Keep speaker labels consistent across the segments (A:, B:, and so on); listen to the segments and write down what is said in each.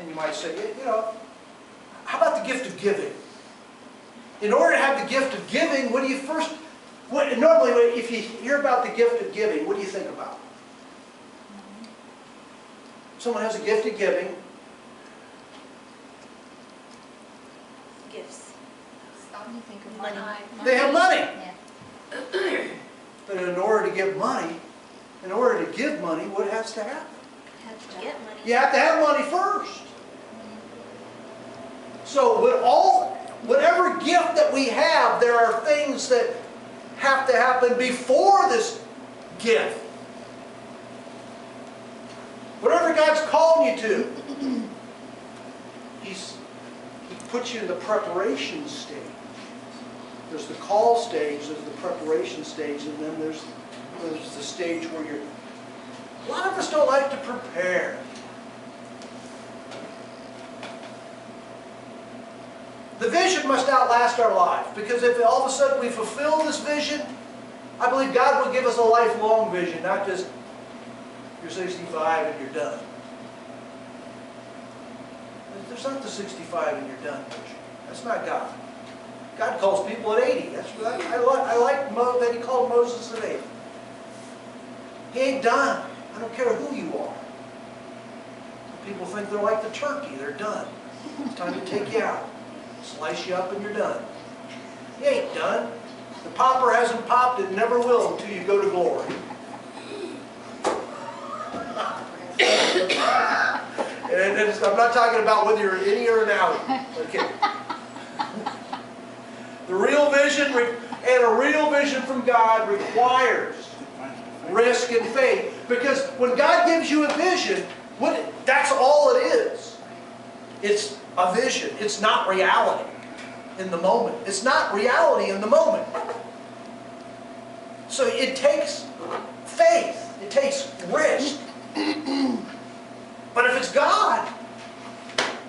A: And you might say, you know, how about the gift of giving? In order to have the gift of giving, what do you first... normally, if you hear about the gift of giving, what do you think about? Someone has a gift of giving.
B: Gifts.
C: You think of
B: Money.
A: They have money.
C: Yeah.
A: But in order to give money, what has to happen?
C: Have to.
B: Get money.
A: You have to have money first. So whatever gift that we have, there are things that have to happen before this gift. Whatever God's calling you to, He puts you in the preparation stage. There's the call stage, there's the preparation stage, and then there's the stage where you're... A lot of us don't like to prepare. The vision must outlast our life, because if all of a sudden we fulfill this vision, I believe God will give us a lifelong vision, not just you're 65 and you're done. There's not the 65 and you're done vision. That's not God. God calls people at 80. That's what I like that He called Moses at 80. He ain't done. I don't care who you are. People think they're like the turkey. They're done. It's time to take you out. Slice you up and you're done. You ain't done. The popper hasn't popped, it never will until you go to glory. And I'm not talking about whether you're an innie or an outie. Okay. The real vision and a real vision from God requires risk and faith. Because when God gives you a vision, that's all it is. It's a vision. It's not reality in the moment. It's not reality in the moment. So it takes faith. It takes risk. But if it's God,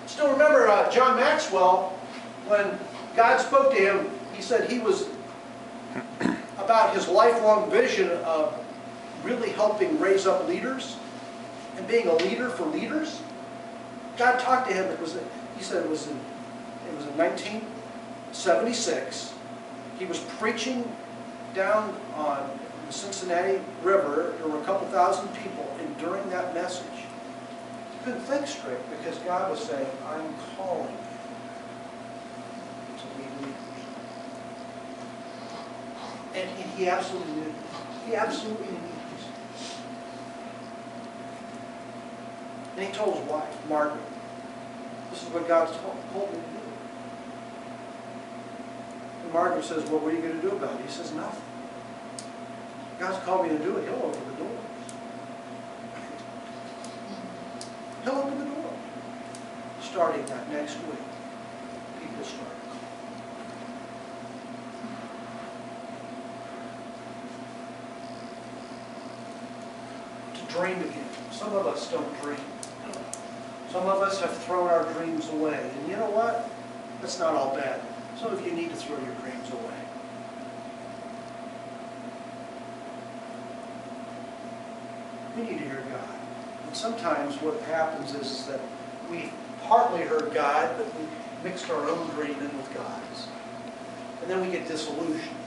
A: still remember John Maxwell, when God spoke to him, he said he was about his lifelong vision of really helping raise up leaders and being a leader for leaders. God talked to him. He said it was in 1976. He was preaching down on the Cincinnati River. There were a couple thousand people, and during that message, he couldn't think straight because God was saying, "I'm calling you to lead leaders." And he absolutely knew. He absolutely knew. And he told his wife, Margaret, this is what God's told me to do. And Margaret says, well, what are you going to do about it? He says, nothing. God's called me to do it. He'll open the doors. He'll open the door. Starting that next week, people started calling. To dream again. Some of us don't dream. Some of us have thrown our dreams away. And you know what? That's not all bad. Some of you need to throw your dreams away. We need to hear God. And sometimes what happens is that we partly heard God, but we mixed our own dream in with God's. And then we get disillusioned.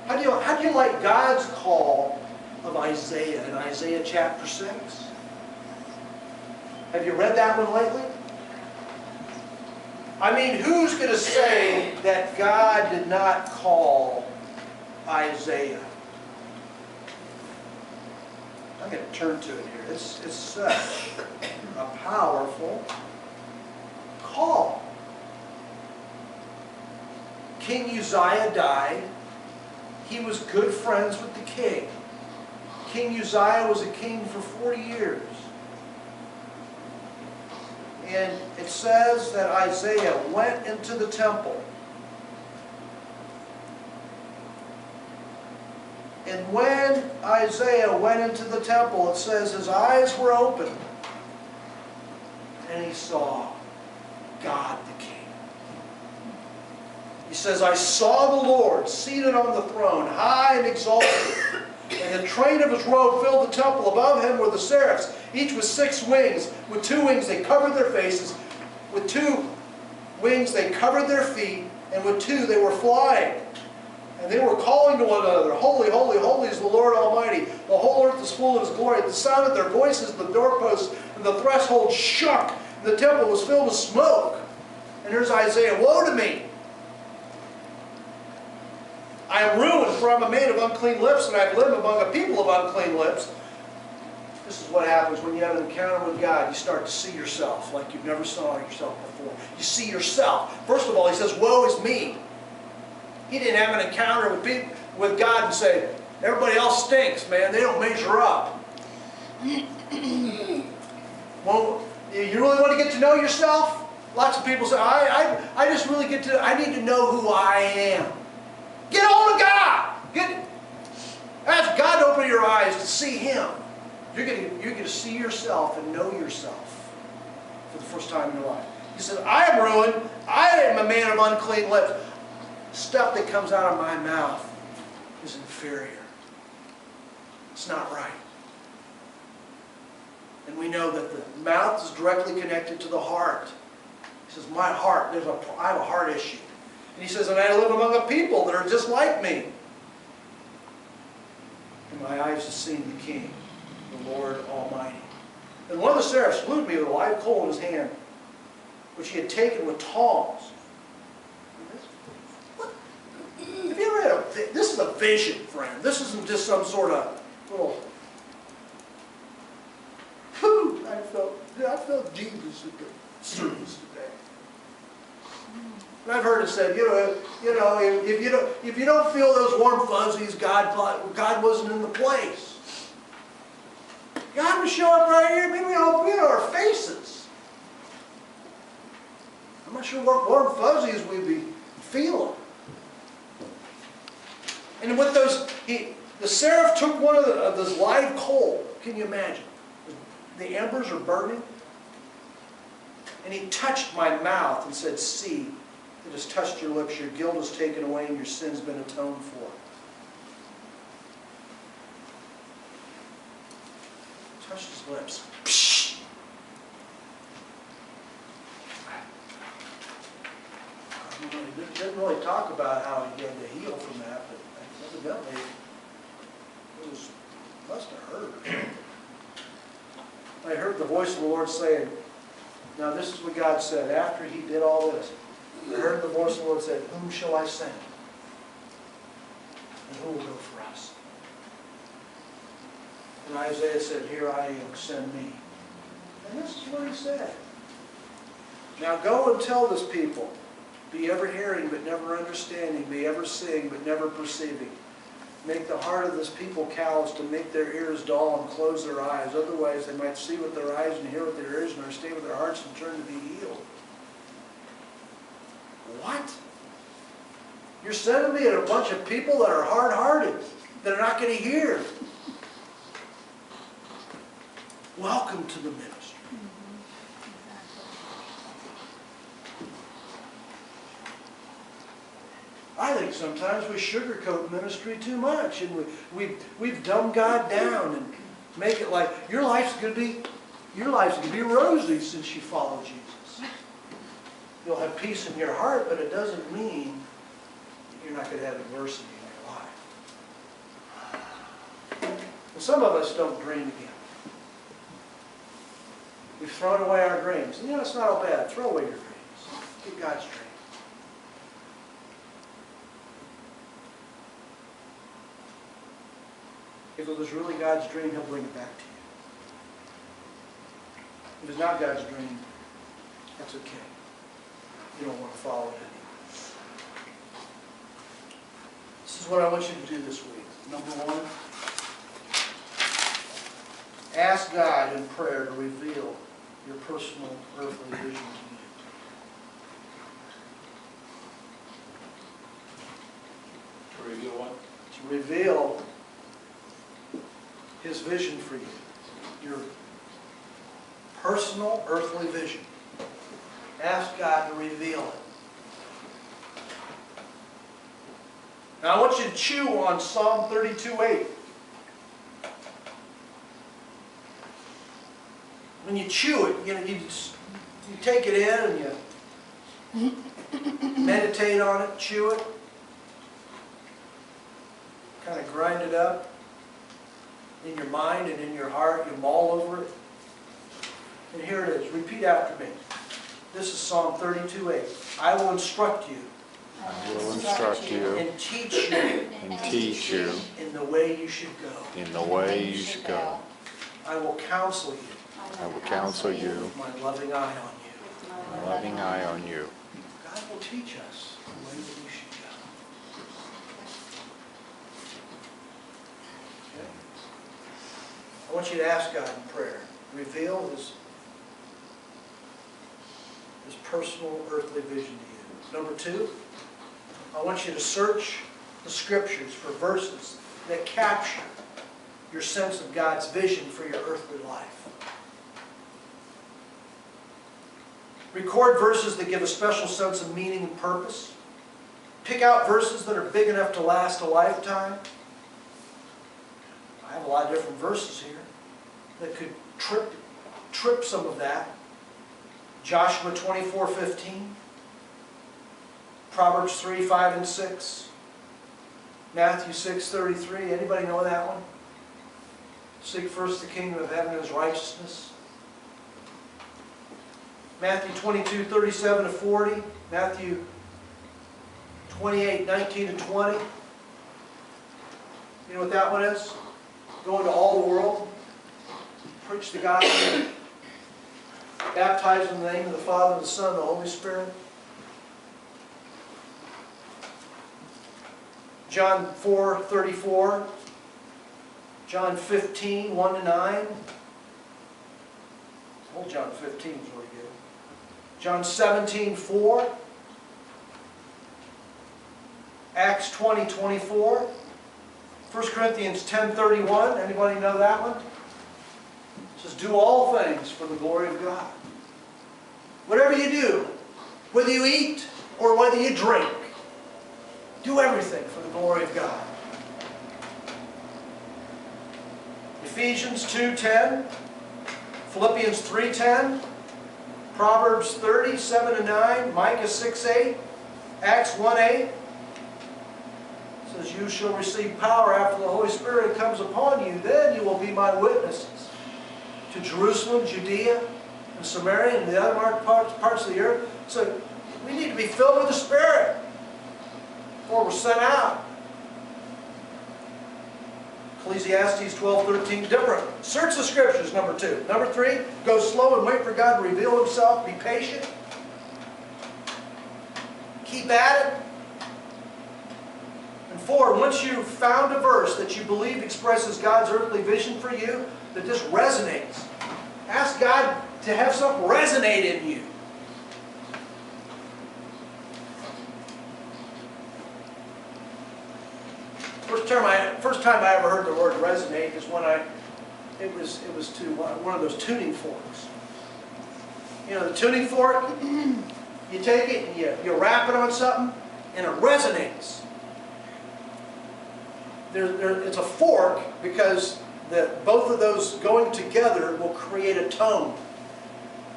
A: How do you like God's call of Isaiah in Isaiah chapter 6? Have you read that one lately? I mean, who's going to say that God did not call Isaiah? I'm going to turn to it here. It's such a powerful call. King Uzziah died. He was good friends with the king. King Uzziah was a king for 40 years. And it says that Isaiah went into the temple. And when Isaiah went into the temple, it says his eyes were open. And he saw God the King. He says, I saw the Lord seated on the throne, high and exalted, And the train of his robe filled the temple. Above him were the seraphs, each with 6 wings. With 2 wings they covered their faces. With 2 wings they covered their feet. And with 2 they were flying. And they were calling to one another, Holy, holy, holy is the Lord Almighty. The whole earth is full of His glory. At the sound of their voices, the doorposts and the threshold shook. And the temple was filled with smoke. And here's Isaiah, woe to me! I am ruined, for I am a man of unclean lips, and I have lived among a people of unclean lips. This is what happens when you have an encounter with God. You start to see yourself like you've never saw yourself before. You see yourself. First of all, he says, woe is me. He didn't have an encounter with God and say, everybody else stinks, man. They don't measure up. Well, you really want to get to know yourself? Lots of people say, I just really I need to know who I am. Get hold of God. Ask God to open your eyes to see Him. You're going to see yourself and know yourself for the first time in your life. He said, I am ruined. I am a man of unclean lips. Stuff that comes out of my mouth is inferior. It's not right. And we know that the mouth is directly connected to the heart. He says, my heart, I have a heart issue. And he says, and I live among a people that are just like me. And my eyes have seen the King, the Lord Almighty. And one of the seraphs flew to me with a live coal in his hand, which he had taken with tongs. Have you ever had this is a vision, friend. This isn't just some sort of little, I felt Jesus at the service today. And I've heard it said, if you don't feel those warm fuzzies, God wasn't in the place. God would show up right here, maybe on our faces. I'm not sure what warm fuzzies we'd be feeling. And with those, the seraph took one of this live coal. Can you imagine? The embers are burning. And he touched my mouth and said, see, it has touched your lips, your guilt is taken away, and your sin's been atoned for. Touched his lips. Psh! He didn't really talk about how he had to heal from that, but evidently it must have hurt. I heard the voice of the Lord saying, now this is what God said after he did all this. I heard the voice of the Lord say, whom shall I send? And who will go for us? And Isaiah said, here I am, send me. And this is what he said. Now go and tell this people, be ever hearing but never understanding, be ever seeing but never perceiving. Make the heart of this people calloused and make their ears dull and close their eyes. Otherwise they might see with their eyes and hear with their ears and understand with their hearts and turn to be healed. What? You're sending me a bunch of people that are hard-hearted, that are not going to hear. Welcome to the ministry. I think sometimes we sugarcoat ministry too much, and we've dumbed God down and make it like your life's going to be rosy since you follow Jesus. You'll have peace in your heart, but it doesn't mean you're not going to have adversity in your life. And some of us don't dream again. We've thrown away our dreams. And it's not all bad. Throw away your dreams. Get God's dream. If it was really God's dream, He'll bring it back to you. If it's not God's dream, that's okay. You don't want to follow it anymore. This is what I want you to do this week. Number 1, ask God in prayer to reveal your personal earthly vision to you.
B: To reveal what?
A: To reveal His vision for you. Your personal earthly vision. Ask God to reveal it. Now I want you to chew on Psalm 32:8. when you chew it, you take it in and you meditate on it, chew it, kind of grind it up in your mind and in your heart, you mull over it. And here it is, repeat after me. This is Psalm 32:8. I will instruct you
D: I will instruct you
A: and teach you
D: and teach you
A: in the way you should go.
D: in the way you should go.
A: I will counsel you
D: I will counsel you,
A: with my loving eye on you.
D: a loving eye on you.
A: God will teach us the way that we should go. Okay? I want you to ask God in prayer. Reveal His personal earthly vision to you. Number 2, I want you to search the Scriptures for verses that capture your sense of God's vision for your earthly life. Record verses that give a special sense of meaning and purpose. Pick out verses that are big enough to last a lifetime. I have a lot of different verses here that could trip some of that. Joshua 24:15, Proverbs 3:5 and 6, Matthew 6:33. Anybody know that one? Seek first the kingdom of heaven and His righteousness. Matthew 22:37 to 40, Matthew 28:19 to 20. You know what that one is? Go into all the world, preach the gospel, baptize in the name of the Father, and the Son, and the Holy Spirit. John 4:34, John 15:1 to 9. Old John 15 is really good. John 17:4, Acts 20:24, 1 Corinthians 10:31. Anybody know that one? It says, do all things for the glory of God. Whatever you do, whether you eat or whether you drink, do everything for the glory of God. Ephesians 2:10, Philippians 3:10, Proverbs 30:7-9, Micah 6:8, Acts 1:8. Says, you shall receive power after the Holy Spirit comes upon you. Then you will be my witnesses to Jerusalem, Judea, and Samaria, and the other parts of the earth. So we need to be filled with the Spirit before we're sent out. Ecclesiastes 12:13, different. Search the Scriptures, number 2. Number 3, go slow and wait for God to reveal Himself. Be patient. Keep at it. And 4, once you've found a verse that you believe expresses God's earthly vision for you, that just resonates, ask God to have something resonate in you. First time I ever heard the word resonate is when it was to one of those tuning forks. You know the tuning fork? You take it and you wrap it on something and it resonates. It's a fork because both of those going together will create a tone.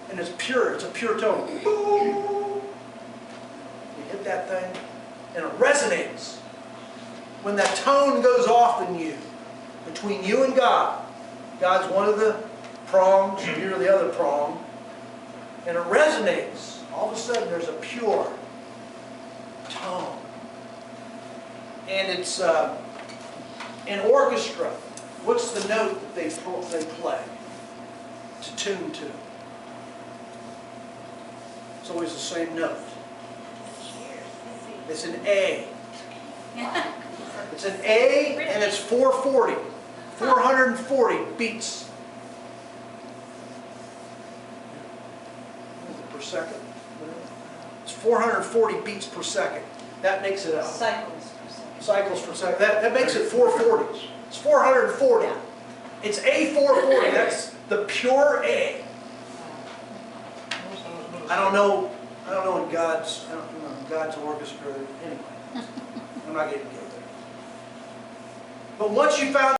A: And it's pure. It's a pure tone. You hit that thing and it resonates. When that tone goes off in you, between you and God, God's one of the prongs and you're the other prong, and it resonates, all of a sudden there's a pure tone. And it's an orchestra. What's the note that they play to tune to? It's always the same note. It's an A. It's an A and it's 440. 440 beats per second. It's 440 beats per second. That makes it a cycles per second. That makes it 440. It's 440. It's A440. That's the pure A. I don't know in God's orchestra anyway. I'm not getting to go there. But once you found